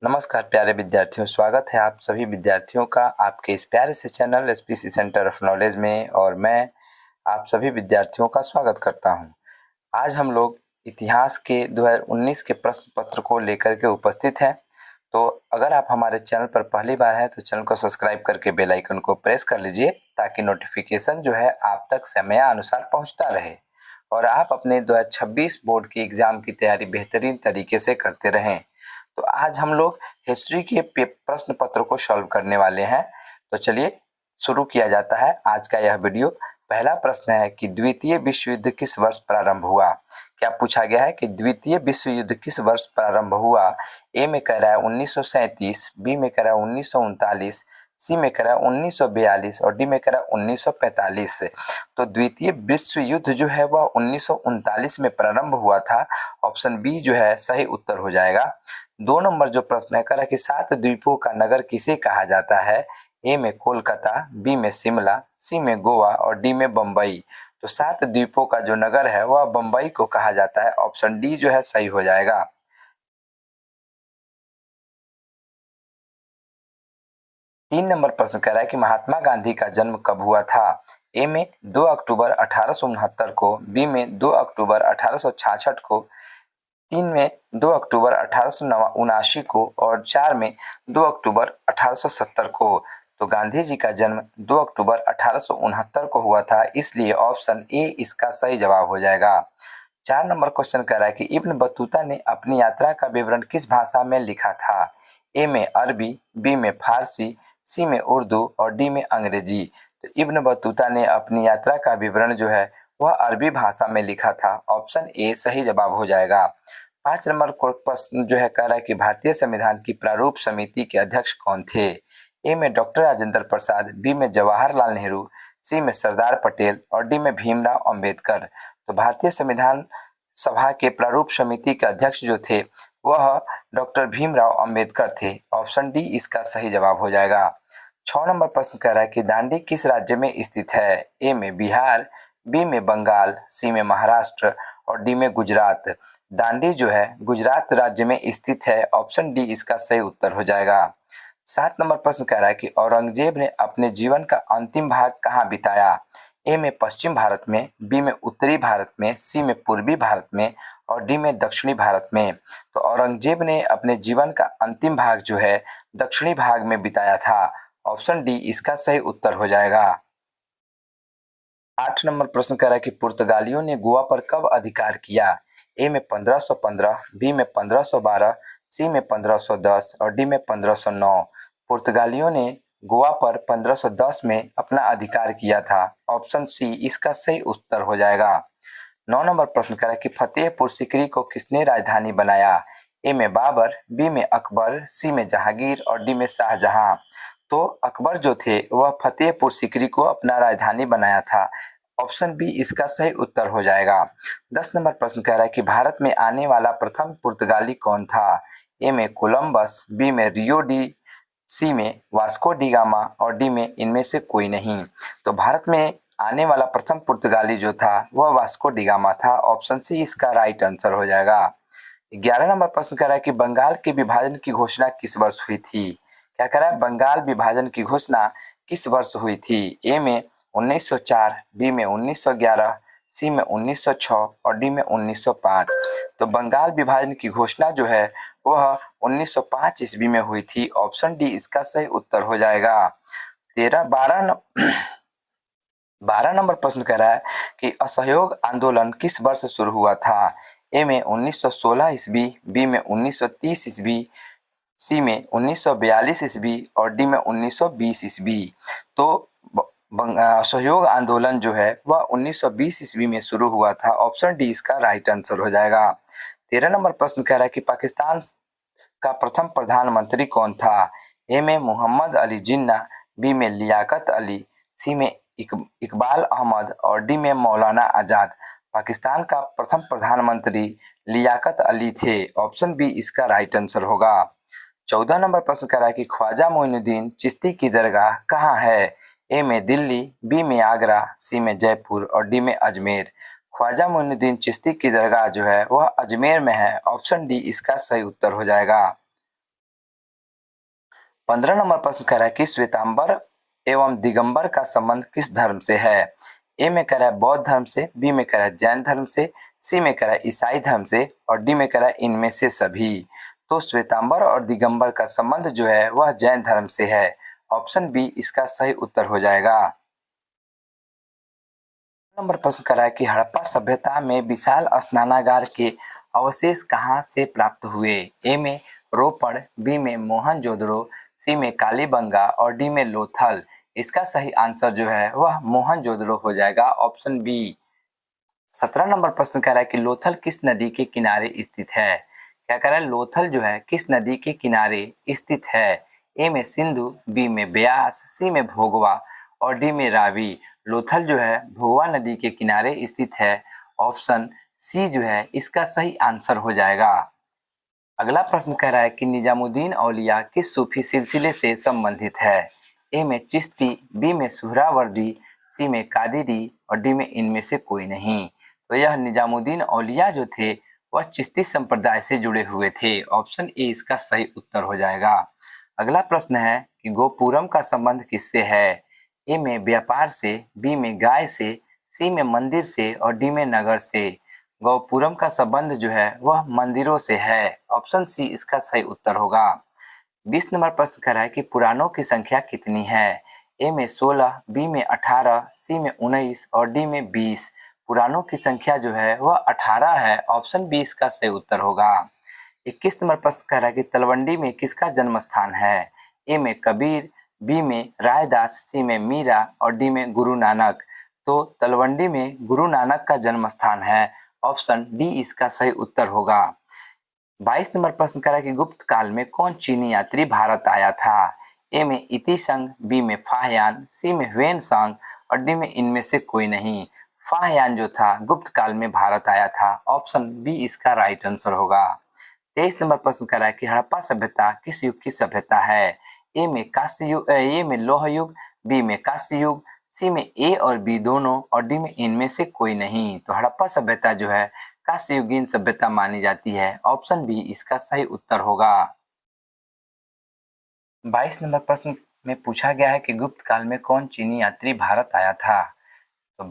नमस्कार प्यारे विद्यार्थियों, स्वागत है आप सभी विद्यार्थियों का आपके इस प्यारे से channel SPC centre of knowledge में। और मैं आप सभी विद्यार्थियों का स्वागत करता हूं। आज हम लोग इतिहास के 2019 के प्रश्न पत्र को लेकर के उपस्थित हैं। तो अगर आप हमारे चैनल पर पहली बार हैं तो चैनल को सब्सक्राइब करके बेल आइकन को प्रेस कर लीजिए, ताकि नोटिफिकेशन जो है आप तक समयानुसार पहुंचता रहे और आप अपने 2026 बोर्ड की एग्जाम की तैयारी बेहतरीन तरीके से करते रहें। तो आज हम लोग हिस्ट्री के प्रश्न पत्र को सॉल्व करने वाले हैं। तो चलिए शुरू किया जाता है आज का यह वीडियो। पहला प्रश्न है कि द्वितीय विश्व युद्ध किस वर्ष प्रारंभ हुआ। क्या पूछा गया है कि द्वितीय विश्व युद्ध किस वर्ष प्रारंभ हुआ। ए में कह रहा है 1937, बी में कह रहा है 1939, सी में कह रहा है 1942 और डी में कह रहा है 1945। तो द्वितीय विश्व युद्ध जो है वह 1939 में प्रारंभ हुआ था। ऑप्शन बी जो है सही उत्तर हो जाएगा। 2 नंबर जो प्रश्न है, कह रहा है कि 7 द्वीपों का नगर किसे कहा जाता है। ए में कोलकाता, बी में शिमला, सी में गोवा और डी में बम्बई। तो 7 द्वीपों का जो नगर है वह बम्बई को कहा जाता है। ऑप्शन डी जो है सही हो जाएगा। 3 नंबर प्रश्न कह रहा है कि महात्मा गांधी का जन्म कब हुआ था। ए में 2 अक्टूबर 1869 को, बी में 2 अक्टूबर 1866 को, 3 में 2 अक्टूबर 1879 को और 4 में 2 अक्टूबर 1870 को। तो गांधी जी का जन्म 2 अक्टूबर 1869 को हुआ था, इसलिए ऑप्शन ए इसका सही जवाब हो जाएगा। 4 नंबर क्वेश्चन कह रहा है कि इब्न बतूता ने अपनी यात्रा का विवरण किस भाषा में लिखा था। ए में अरबी, बी में फारसी, सी में उर्दू और डी में अंग्रेजी। तो इब्न बतूता ने अपनी यात्रा का विवरण जो है वह अरबी भाषा में लिखा था। ऑप्शन ए सही जवाब हो जाएगा। 5 नंबर प्रश्न जो है कह रहा है कि भारतीय संविधान की प्रारूप समिति के अध्यक्ष कौन थे। ए में डॉक्टर राजेंद्र प्रसाद, बी में जवाहरलाल नेहरू, सी में सरदार पटेल और डी में भीमराव अंबेडकर। तो भारतीय संविधान सभा के प्रारूप समिति के अध्यक्ष जो थे वह डॉक्टर भीमराव अंबेडकर थे। ऑप्शन डी इसका सही जवाब हो जाएगा। 6 नंबर प्रश्न कह रहा है कि दांडी किस राज्य में स्थित है। ए में बिहार, बी में बंगाल, सी में महाराष्ट्र और डी में गुजरात। दांडी जो है गुजरात राज्य में स्थित है। ऑप्शन डी इसका सही उत्तर हो जाएगा। 7 नंबर प्रश्न कह रहा है कि औरंगजेब ने अपने जीवन का अंतिम भाग कहाँ बिताया। ए में पश्चिम भारत में, बी में उत्तरी भारत में, सी में पूर्वी भारत में और डी में दक्षिणी भारत में। तो औरंगजेब ने अपने जीवन का अंतिम भाग जो है दक्षिणी भाग में बिताया था। ऑप्शन डी इसका सही उत्तर हो जाएगा। 8 नंबर प्रश्न कह रहा है कि पुर्तगालियों ने गोवा पर कब अधिकार किया। ए में 1515, बी में 1512, सी में 1510 और डी में 1509। पुर्तगालियों ने गोवा पर 1510 में अपना अधिकार किया था। ऑप्शन सी इसका सही उत्तर हो जाएगा। 9 नंबर प्रश्न कह रहा है कि फतेहपुर सीकरी को किसने राजधानी बनाया। ए में बाबर, बी में अकबर, सी में जहांगीर और डी में शाहजहां। तो अकबर जो थे वह फतेहपुर सीकरी को अपना राजधानी बनाया था। ऑप्शन बी इसका सही उत्तर हो जाएगा। 10 नंबर प्रश्न कह रहा है कि भारत में आने वाला प्रथम पुर्तगाली कौन था। ए में कोलंबस, बी में रियो डी, सी में वास्को डी गामा और डी में इनमें से कोई नहीं। तो भारत में आने वाला प्रथम पुर्तगाली जो था वह वास्को डी गामा था। ऑप्शन सी इसका राइट आंसर हो जाएगा। 11 नंबर प्रश्न कह रहा है कि बंगाल के विभाजन की घोषणा किस वर्ष हुई थी। क्या कह रहा है, बंगाल विभाजन की घोषणा किस वर्ष हुई थी। ए में 1904, बी में 1911, सी में 1906 और डी में 1905। तो बंगाल विभाजन की घोषणा जो है वह 1905 ईस्वी में हुई थी। ऑप्शन डी इसका सही उत्तर हो जाएगा। 12 नंबर प्रश्न कह रहा है कि असहयोग आंदोलन किस वर्ष शुरू हुआ था। ए में 1916 ईस्वी, बी में 1930 ईस्वी, सी में 1942 ईस्वी और डी में 1920 ईस्वी। तो असहयोग आंदोलन जो है वह 1920 ईस्वी में शुरू हुआ था। ऑप्शन डी इसका राइट आंसर हो जाएगा। 13 नंबर प्रश्न कह रहा है कि पाकिस्तान का प्रथम प्रधानमंत्री कौन था। ए में मोहम्मद अली जिन्ना, बी में लियाकत अली, सी में इकबाल अहमद और डी में मौलाना आजाद। पाकिस्तान का प्रथम प्रधानमंत्री लियाकत अली थे। ऑप्शन बी इसका राइट आंसर होगा। 14 नंबर प्रश्न कह रहा है कि ख्वाजा मोइनुद्दीन चिश्ती की दरगाह कहाँ है। ए में दिल्ली, बी में आगरा, सी में जयपुर और डी में अजमेर। ख्वाजा मोइनुद्दीन चिश्ती की दरगाह जो है वह अजमेर में है। ऑप्शन डी इसका सही उत्तर हो जाएगा। 15 नंबर प्रश्न कह रहा है कि श्वेतांबर एवं दिगंबर का संबंध किस धर्म से है। ए में कह रहा है बौद्ध धर्म से, बी में कह रहा है जैन धर्म से, सी में कह रहा है ईसाई धर्म से और डी में कह रहा है इनमें से सभी। तो श्वेतांबर और दिगंबर का संबंध जो है वह जैन धर्म से है। ऑप्शन बी इसका सही उत्तर हो जाएगा। नंबर प्रश्न करा है कि हड़प्पा सभ्यता में विशाल स्नानागार के अवशेष कहाँ से प्राप्त हुए। ए में रोपड़, बी में मोहनजोदड़ो, सी में कालीबंगा और डी में लोथल। इसका सही आंसर जो है वह मोहनजोदड़ो हो जाएगा। Option B. 17 नंबर प्रश्न कह रहा है कि लोथल किस नदी के किनारे स्थित है। क्या कह रहा है लोथल जो है किस नदी के किनारे स्थित है। ए में सिंधु, बी में ब्यास, सी में भोगवा और डी में रावी। लोथल जो है भोगवा नदी के किनारे स्थित है। ऑप्शन सी जो है इसका सही आंसर हो जाएगा। अगला प्रश्न कह रहा है कि निजामुद्दीन औलिया किस सूफी सिलसिले से संबंधित है। ए में चिश्ती, बी में सुहरावर्दी, सी में कादिरी और डी में इनमें से कोई नहीं। तो यह निजामुद्दीन औलिया जो थे वह चिश्ती संप्रदाय से जुड़े हुए थे। ऑप्शन ए इसका सही उत्तर हो जाएगा। अगला प्रश्न है कि गोपुरम का संबंध किससे है। ए में व्यापार से, बी में गाय से, सी में मंदिर से और डी में नगर से। गौपुरम का संबंध जो है वह मंदिरों से है। ऑप्शन सी इसका सही उत्तर होगा। 20 नंबर प्रश्न कर रहा है कि पुराणों की संख्या कितनी है। ए में 16, बी में 18, सी में 19 और डी में 20। पुराणों की संख्या जो है वह 18 है। ऑप्शन बी इसका सही उत्तर होगा। 21 नंबर प्रश्न कह रहा है कि तलवंडी में किसका जन्म स्थान है। ए में कबीर, बी में रायदास, सी में मीरा और डी में गुरु नानक। तो तलवंडी में गुरु नानक का जन्म स्थान है। ऑप्शन डी इसका सही उत्तर होगा। 22 नंबर प्रश्न कह रहा है कि गुप्त काल में कौन चीनी यात्री भारत आया था। ए में इतिसंग, बी में फाहयान, सी में ह्वेनसांग और डी में इनमें से कोई नहीं। फाहयान जो था गुप्त काल में भारत आया था। ऑप्शन बी इसका राइट आंसर होगा। 23 नंबर प्रश्न कह रहा है कि हड़प्पा सभ्यता किस युग की सभ्यता है। ए में कांस्य युग, ए में लौह युग, बी में कांस्य युग, सी में ए और बी दोनों और डी में इनमें से कोई नहीं। तो हड़प्पा सभ्यता जो है कांस्य युगीन सभ्यता मानी जाती है। ऑप्शन बी इसका सही उत्तर होगा। 22 नंबर प्रश्न में पूछा गया है कि गुप्त काल में कौन चीनी यात्री भारत आया था। तो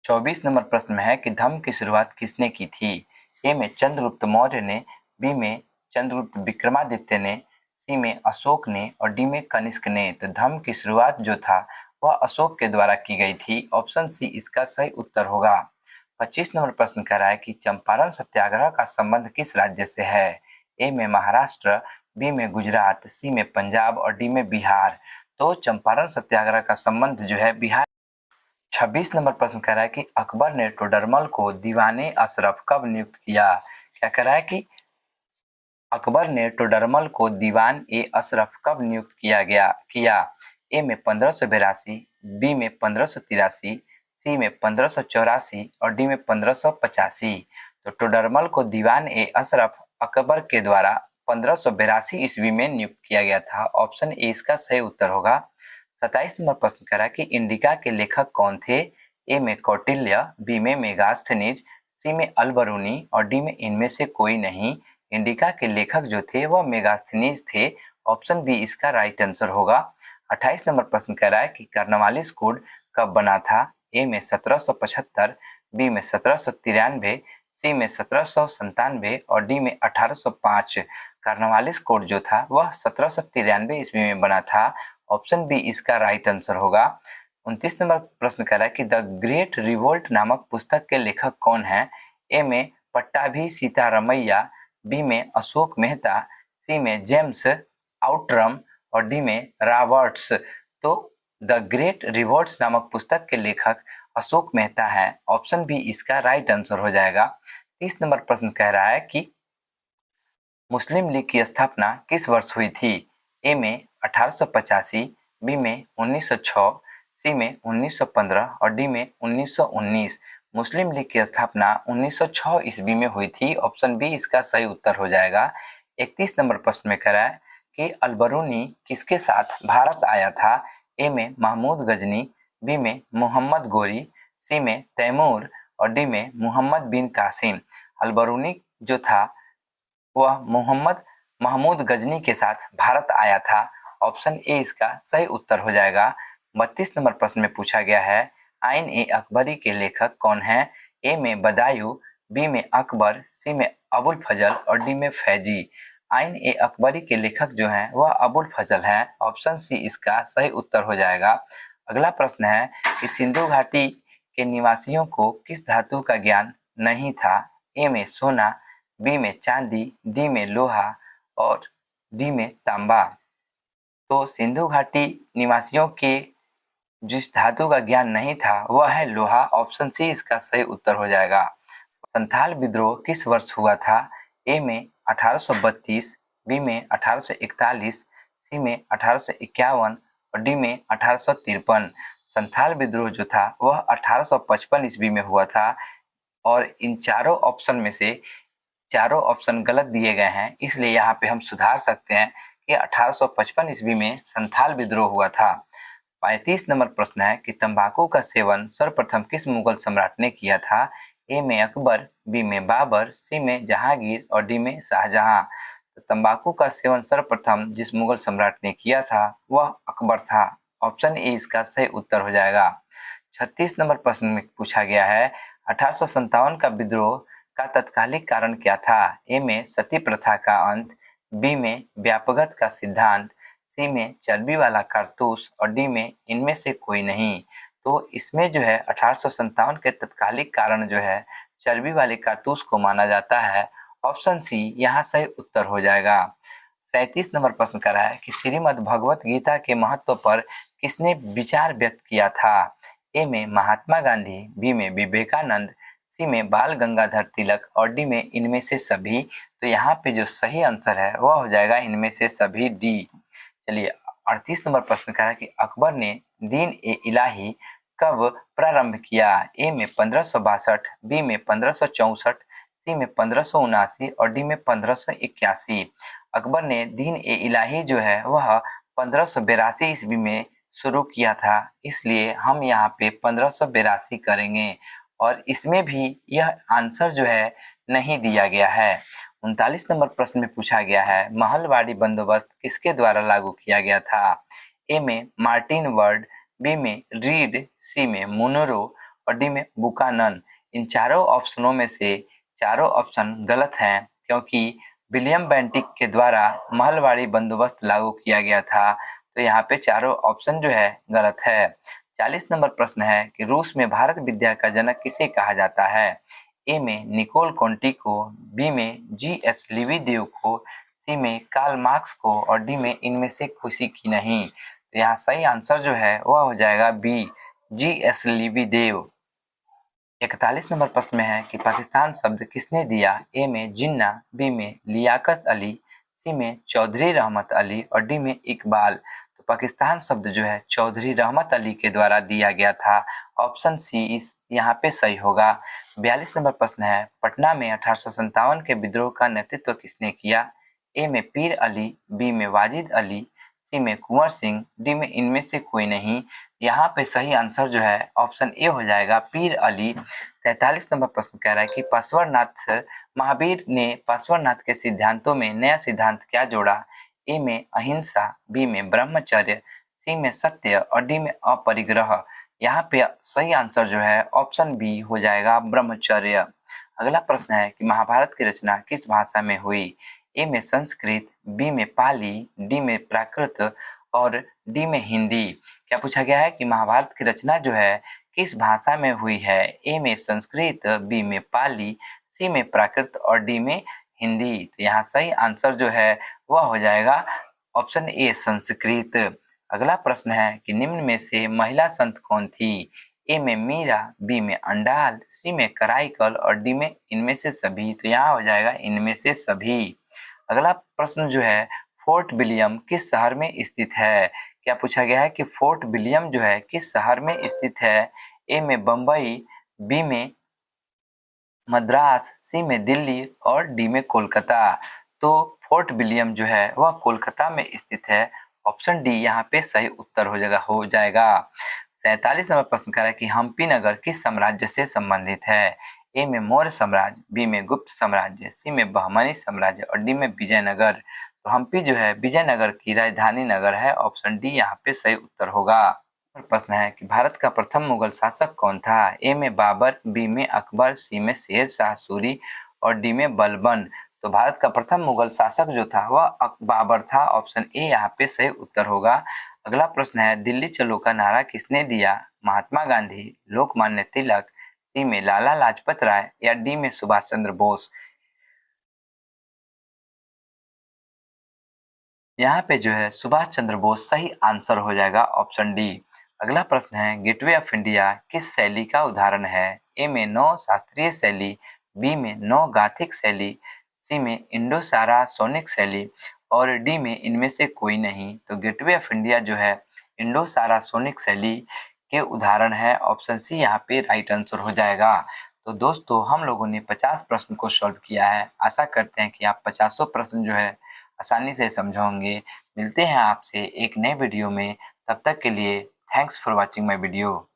24 नंबर प्रश्न में है कि धम्म की शुरुआत किसने की थी। ए में चंद्रगुप्त मौर्य ने, बी में चंद्रगुप्त विक्रमादित्य ने, सी में अशोक ने और डी में कनिष्क ने। तो धम्म की शुरुआत जो था वह अशोक के द्वारा की गई थी। ऑप्शन सी इसका सही उत्तर होगा। 25 नंबर प्रश्न कह रहा है कि चंपारण सत्याग्रह का संबंध किस राज्य से है। ए में महाराष्ट्र, बी में गुजरात, सी में पंजाब और डी में बिहार। तो चंपारण सत्याग्रह का संबंध जो है बिहार। 26 नंबर प्रश्न कह रहा है कि अकबर ने टोडरमल को दीवाने अशरफ कब नियुक्त किया। क्या कह रहा है कि अकबर ने टोडरमल को दीवान ए अशरफ कब नियुक्त किया। ए में 1582, बी में 1583, सी में 1584 और डी में 1585। तो टोडरमल को दीवान ए अशरफ अकबर के द्वारा 1582 ईस्वी में नियुक्त किया गया था। ऑप्शन ए इसका सही उत्तर होगा। 27 नंबर प्रश्न कह रहा है कि इंडिका के लेखक कौन थे। ए में कौटिल्य, बी में मेगास्थनीज, सी में अलबरूनी और डी में इनमें से कोई नहीं। इंडिका के लेखक जो थे वह मेगास्थनीज थे। ऑप्शन बी इसका राइट आंसर होगा। 28 नंबर प्रश्न कह रहा है कि कार्नवालिस कोड कब बना था। ए में 1775, बी में 1793, सी में 1797 और डी में 1805। कार्नवालिस कोड जो था वह 1793 ईस्वी में बना था। ऑप्शन बी इसका राइट आंसर होगा। 29 नंबर प्रश्न कह रहा है कि द ग्रेट रिवोल्ट नामक पुस्तक के लेखक कौन है। ए में पट्टाभी सीतारमैया, बी में अशोक मेहता, सी में जेम्स आउटरम और डी में रॉबर्ट्स। तो द ग्रेट रिवोल्ट्स नामक पुस्तक के लेखक अशोक मेहता है। ऑप्शन बी इसका राइट आंसर हो जाएगा। 30 नंबर प्रश्न कह रहा है कि मुस्लिम लीग की स्थापना किस वर्ष हुई थी। ए में 1885, बी में 1906, सी में 1915 और डी में 1919। मुस्लिम लीग की स्थापना 1906 ईस्वी में हुई थी। ऑप्शन बी इसका सही उत्तर हो जाएगा। 31 नंबर प्रश्न में कह रहा है कि अलबरूनी किसके साथ भारत आया था। ए में महमूद गजनी, बी में मोहम्मद गोरी, सी में तैमूर और डी में मोहम्मद बिन कासिम। अलबरूनी जो था वह मोहम्मद महमूद गजनी के साथ भारत आया था। ऑप्शन ए इसका सही उत्तर हो जाएगा। 32 नंबर प्रश्न में पूछा गया है आइन ए अकबरी के लेखक कौन है? ए में बदायूं, बी में अकबर, सी में अबुल फजल और डी में फैजी। आइन ए अकबरी के लेखक जो हैं वह अबुल फजल हैं। ऑप्शन सी इसका सही उत्तर हो जाएगा। अगला प्रश्न है कि सिंधु घाटी के निवासियों को किस धातु का ज्ञान नहीं था? ए में सोना, बी में चांदी, डी में लोहा और डी में तांबा। तो सिंधु घाटी निवासियों के जिस धातु का ज्ञान नहीं था वह है लोहा। ऑप्शन सी इसका सही उत्तर हो जाएगा। संथाल विद्रोह किस वर्ष हुआ था? ए में 1832, बी में 1841, सी में 1851 और डी में 1853। संथाल विद्रोह जो था वह 1855 ईस्वी में हुआ था और इन चारों ऑप्शन में से चारों ऑप्शन गलत दिए गए हैं, इसलिए यहाँ पे हम सुधार सकते हैं कि 1855 ईस्वी में संथाल विद्रोह हुआ था। 35 नंबर प्रश्न है कि तंबाकू का सेवन सर्वप्रथम किस मुगल सम्राट ने किया था? ए में अकबर, बी में बाबर, सी में जहांगीर और डी में शाहजहां। तो तंबाकू का सेवन सर्वप्रथम जिस मुगल सम्राट ने किया था वह अकबर था। ऑप्शन ए इसका सही उत्तर हो जाएगा। 36 नंबर प्रश्न में पूछा गया है 1857 का विद्रोह का तत्कालिक कारण क्या था? ए में सती प्रथा का अंत, बी में व्यापगत का सिद्धांत, सी में चर्बी वाला कारतूस और डी में इनमें से कोई नहीं। तो इसमें जो है 1857 के तत्कालिक कारण जो है चर्बी वाले कारतूस को माना जाता है। ऑप्शन सी यहाँ सही उत्तर हो जाएगा। 37 नंबर प्रश्न कर रहा है कि श्रीमद् भगवत गीता के महत्व पर किसने विचार व्यक्त किया था? ए में महात्मा गांधी, बी में विवेकानंद, सी में बाल गंगाधर तिलक और डी में इनमें से सभी। तो यहाँ पे जो सही आंसर है वह हो जाएगा इनमें से सभी, डी। चलिए 38 नंबर प्रश्न कह रहा है कि अकबर ने दीन ए इलाही कब प्रारंभ किया? ए में 1562, बी में 1564, सी में 1579 और डी में 1581। अकबर ने दीन ए इलाही जो है वह 1582 ईस्वी में शुरू किया था, इसलिए हम यहाँ पे 1582 करेंगे और इसमें भी यह आंसर जो है नहीं दिया गया है। 39 नंबर प्रश्न में पूछा गया है महलवाड़ी बंदोबस्त किसके द्वारा लागू किया गया था? ए में मार्टिन वर्ड, बी में रीड, सी में मुनरो और डी में बुकानन। इन चारों ऑप्शनों में से चारों ऑप्शन गलत हैं क्योंकि विलियम बेंटिक के द्वारा महलवाड़ी बंदोबस्त लागू किया गया था। तो यहाँ पे चारों ऑप्शन जो है गलत है। 40 नंबर प्रश्न है कि रूस में भारत विद्या का जनक किसे कहा जाता है? ए में निकोल कोंटी को, बी में जी.एस. लिविदेव को, सी में कार्ल मार्क्स को और डी में इनमें से किसी की नहीं। तो यहाँ सही आंसर जो है वह हो जाएगा बी, जी.एस. लिविदेव। 41 नंबर प्रश्न में है कि पाकिस्तान शब्द किसने दिया? ए में जिन्ना, बी में लियाकत अली, सी में चौधरी रहमत अली और डी में इकबाल। तो पाकिस्तान शब्द जो है चौधरी रहमत अली के द्वारा दिया गया था। ऑप्शन सी इस यहाँ पे सही होगा। 42 नंबर प्रश्न है पटना में 1857 के विद्रोह का नेतृत्व किसने किया? ए में पीर अली, बी में वाजिद अली, सी में कुंवर सिंह, डी में इनमें से कोई नहीं। यहाँ पे सही आंसर जो है ऑप्शन ए हो जाएगा, पीर अली। 43 नंबर प्रश्न कह रहा है कि पार्श्वनाथ महावीर ने पार्श्वनाथ के सिद्धांतों में नया सिद्धांत क्या जोड़ा? ए में अहिंसा, बी में ब्रह्मचर्य, सी में सत्य और डी में अपरिग्रह। यहाँ पे सही आंसर जो है ऑप्शन बी हो जाएगा, ब्रह्मचर्य। अगला प्रश्न है कि महाभारत की रचना किस भाषा में हुई? ए में संस्कृत, बी में पाली, डी में प्राकृत और डी में हिंदी। क्या पूछा गया है कि महाभारत की रचना जो है किस भाषा में हुई है? ए में संस्कृत, बी में पाली, सी में प्राकृत और डी में हिंदी। तो यहाँ सही आंसर जो है वह हो जाएगा ऑप्शन ए, संस्कृत। अगला प्रश्न है कि निम्न में से महिला संत कौन थी? ए में मीरा, बी में अंडाल, सी में कराईकल और डी में इनमें से सभी। तो यहाँ हो जाएगा इनमें से सभी। अगला प्रश्न जो है फोर्ट विलियम किस शहर में स्थित है? क्या पूछा गया है कि फोर्ट विलियम जो है किस शहर में स्थित है? ए में बम्बई, बी में मद्रास, सी में दिल्ली और डी में कोलकाता। तो फोर्ट विलियम जो है वह कोलकाता में स्थित है। ऑप्शन डी यहाँ पे सही उत्तर हो जाएगा। 47 नंबर प्रश्न कह रहा है कि हम्पी नगर किस साम्राज्य से संबंधित है? ए में मौर्य साम्राज्य, बी में गुप्त साम्राज्य, सी में बहमनी साम्राज्य और डी में विजयनगर। तो हम्पी जो है विजयनगर की राजधानी नगर है। ऑप्शन डी यहाँ पे सही उत्तर होगा। प्रश्न है कि भारत का प्रथम मुगल शासक कौन था? ए में बाबर, बी में अकबर, सी में शेर शाह सूरी और डी में बलबन। तो भारत का प्रथम मुगल शासक जो था वह बाबर था। ऑप्शन ए यहाँ पे सही उत्तर होगा। अगला प्रश्न है दिल्ली चलो का नारा किसने दिया? महात्मा गांधी, लोकमान्य तिलक, सी में लाला लाजपत राय या डी में सुभाष चंद्र बोस। यहाँ पे जो है सुभाष चंद्र बोस सही आंसर हो जाएगा। Option D. अगला प्रश्न है गेटवे ऑफ इंडिया किस शैली का उदाहरण है? ए में नौ शास्त्रीय शैली, बी में नौ गाथिक शैली, सी में इंडो सारा सोनिक शैली और डी में इनमें से कोई नहीं। तो गेटवे ऑफ इंडिया जो है इंडो सारा सोनिक शैली के उदाहरण है। ऑप्शन सी यहाँ पे राइट आंसर हो जाएगा। तो दोस्तों हम लोगों ने 50 प्रश्न को सॉल्व किया है। आशा करते हैं कि आप 50 प्रश्न जो है आसानी से समझोगे। मिलते हैं आपसे एक नए वीडियो में, तब तक के लिए thanks for watching my video.